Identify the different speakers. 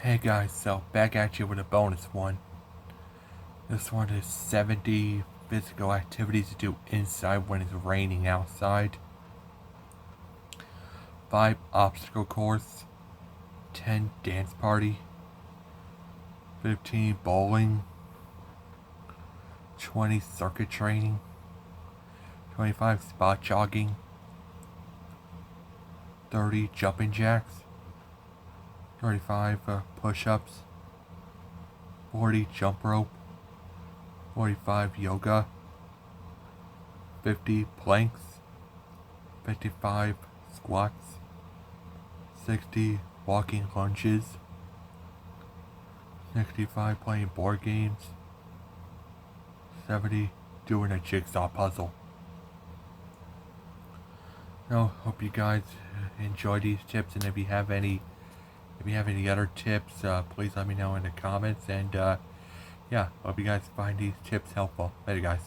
Speaker 1: Hey guys, so back at you with a bonus one. This one is 70 physical activities to do inside when it's raining outside. 5 obstacle course. 10 dance party. 15 bowling. 20 circuit training. 25 spot jogging. 30 jumping jacks. 35 push-ups. 40 jump rope. 45 yoga. 50 planks. 55 squats. 60 walking lunges. 65 playing board games. 70 doing a jigsaw puzzle. Now, hope you guys enjoy these tips, and if you have any other tips, please let me know in the comments. And yeah, hope you guys find these tips helpful. Later, guys.